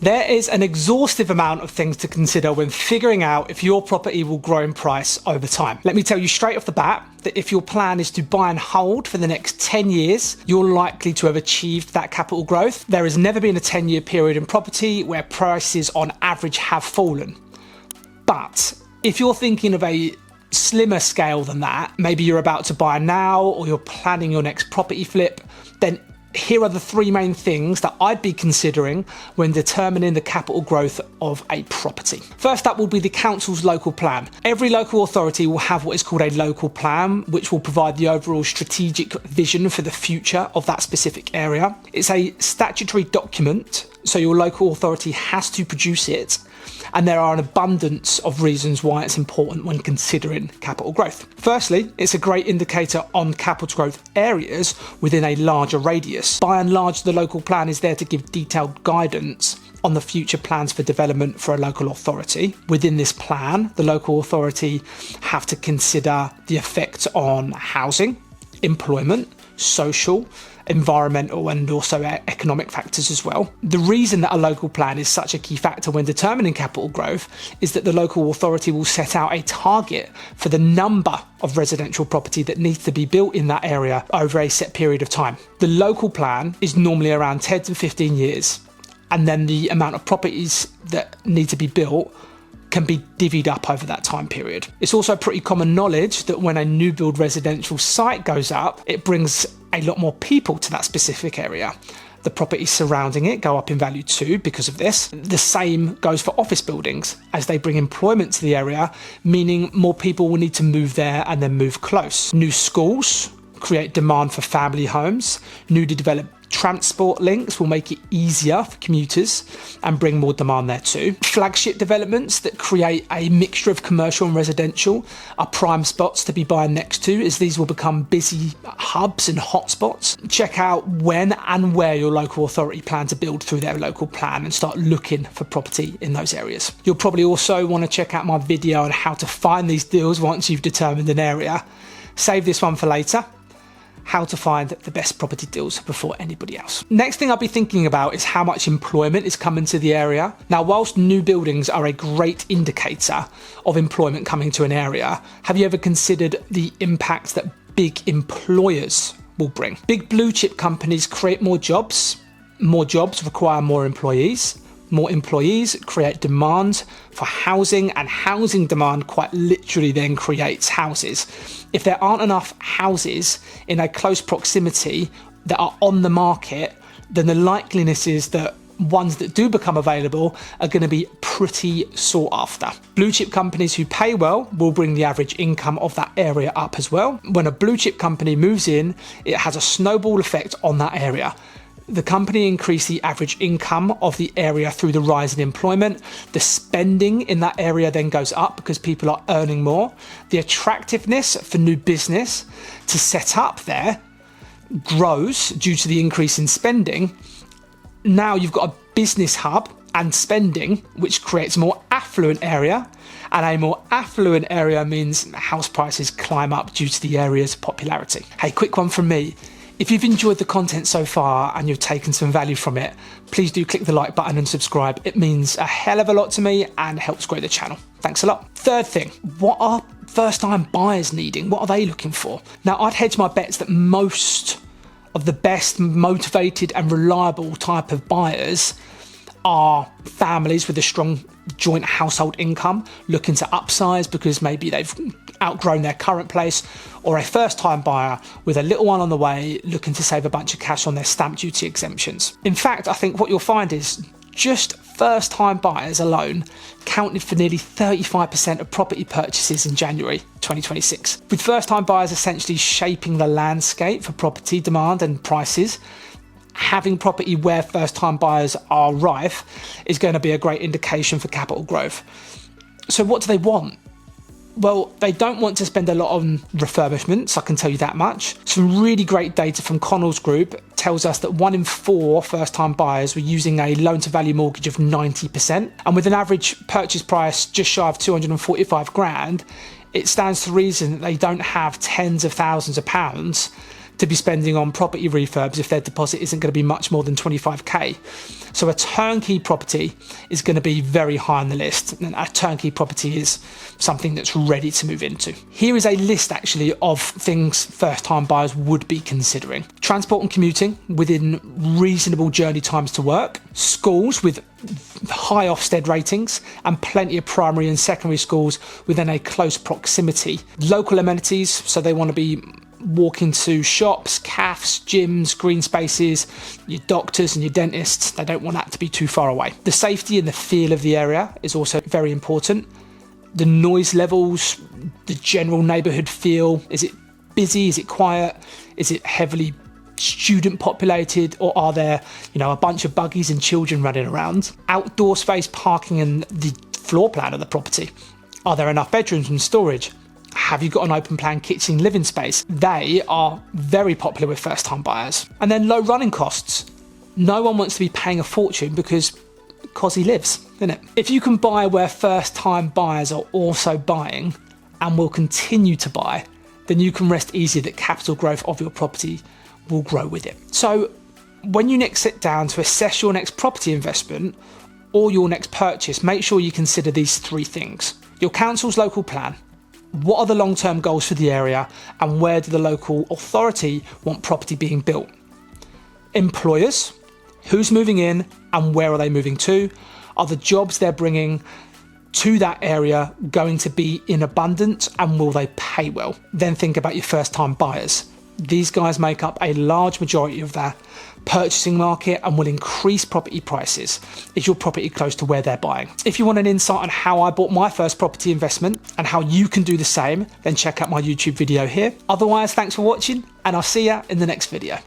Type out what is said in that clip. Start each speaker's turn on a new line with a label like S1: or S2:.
S1: There is an exhaustive amount of things to consider when figuring out if your property will grow in price over time. Let me tell you straight off the bat that if your plan is to buy and hold for the next 10 years, you're likely to have achieved that capital growth. There has never been a 10-year period in property where prices on average have fallen. But if you're thinking of a slimmer scale than that, maybe you're about to buy now or you're planning your next property flip, then here are the three main things that I'd be considering when determining the capital growth of a property. First up will be the council's local plan. Every local authority will have what is called a local plan, which will provide the overall strategic vision for the future of that specific area. It's a statutory document, so your local authority has to produce it. And there are an abundance of reasons why it's important when considering capital growth. Firstly, it's a great indicator on capital growth areas within a larger radius. By and large, the local plan is there to give detailed guidance on the future plans for development for a local authority. Within this plan, the local authority have to consider the effects on housing, employment, social, environmental and also economic factors as well. The reason that a local plan is such a key factor when determining capital growth is that the local authority will set out a target for the number of residential property that needs to be built in that area over a set period of time. The local plan is normally around 10 to 15 years, and then the amount of properties that need to be built can be divvied up over that time period. It's also pretty common knowledge that when a new build residential site goes up, it brings a lot more people to that specific area. The properties surrounding it go up in value too because of this. The same goes for office buildings as they bring employment to the area, meaning more people will need to move there and then move close. New schools create demand for family homes. Newly developed transport links will make it easier for commuters and bring more demand there too. Flagship developments that create a mixture of commercial and residential are prime spots to be buying next to, as these will become busy hubs and hotspots. Check out when and where your local authority plan to build through their local plan and start looking for property in those areas. You'll probably also want to check out my video on how to find these deals once you've determined an area. Save this one for later. How to find the best property deals before anybody else. Next thing I'll be thinking about is how much employment is coming to the area. Now, whilst new buildings are a great indicator of employment coming to an area, have you ever considered the impact that big employers will bring? Big blue chip companies create more jobs require more employees. More employees create demand for housing, and housing demand quite literally then creates houses. If there aren't enough houses in a close proximity that are on the market, then the likeliness is that ones that do become available are going to be pretty sought after. Blue chip companies who pay well will bring the average income of that area up as well. When a blue chip company moves in, it has a snowball effect on that area. The company increased the average income of the area through the rise in employment. The spending in that area then goes up because people are earning more. The attractiveness for new business to set up there grows due to the increase in spending. Now you've got a business hub and spending, which creates a more affluent area. And a more affluent area means house prices climb up due to the area's popularity. Hey, quick one from me. If you've enjoyed the content so far and you've taken some value from it, please do click the like button and subscribe. It means a hell of a lot to me and helps grow the channel. Thanks a lot. Third thing, what are first-time buyers needing? What are they looking for? Now, I'd hedge my bets that most of the best motivated and reliable type of buyers are families with a strong joint household income looking to upsize because maybe they've outgrown their current place, or a first-time buyer with a little one on the way looking to save a bunch of cash on their stamp duty exemptions. In fact, I think what you'll find is just first-time buyers alone counted for nearly 35% of property purchases in January 2026. With first-time buyers essentially shaping the landscape for property demand and prices, having property where first-time buyers are rife is going to be a great indication for capital growth. So what do they want? Well, they don't want to spend a lot on refurbishments, I can tell you that much. Some really great data from Connell's Group tells us that 1 in 4 first-time buyers were using a loan-to-value mortgage of 90%. And with an average purchase price just shy of 245 grand, it stands to reason that they don't have tens of thousands of pounds to be spending on property refurbs if their deposit isn't going to be much more than 25k. So a turnkey property is going to be very high on the list, and a turnkey property is something that's ready to move into. Here is a list actually of things first-time buyers would be considering. Transport and commuting within reasonable journey times to work, schools with high Ofsted ratings and plenty of primary and secondary schools within a close proximity, local amenities, so they want to be walking to shops, cafes, gyms, green spaces, your doctors and your dentists. They don't want that to be too far away. The safety and the feel of the area is also very important. The noise levels, the general neighbourhood feel. Is it busy? Is it quiet? Is it heavily student populated, or are there, a bunch of buggies and children running around? Outdoor space, parking and the floor plan of the property. Are there enough bedrooms and storage? Have you got an open plan kitchen living space? They are very popular with first time buyers. And then low running costs. No one wants to be paying a fortune because he lives, isn't it? If you can buy where first time buyers are also buying and will continue to buy, then you can rest easy that capital growth of your property will grow with it. So when you next sit down to assess your next property investment or your next purchase, make sure you consider these three things. Your council's local plan. What are the long-term goals for the area, and where do the local authority want property being built? Employers, who's moving in and where are they moving to? Are the jobs they're bringing to that area going to be in abundance, and will they pay well? Then think about your first-time buyers. These guys make up a large majority of their purchasing market and will increase property prices. Is your property close to where they're buying? If you want an insight on how I bought my first property investment and how you can do the same, then check out my YouTube video here. Otherwise, thanks for watching, and I'll see you in the next video.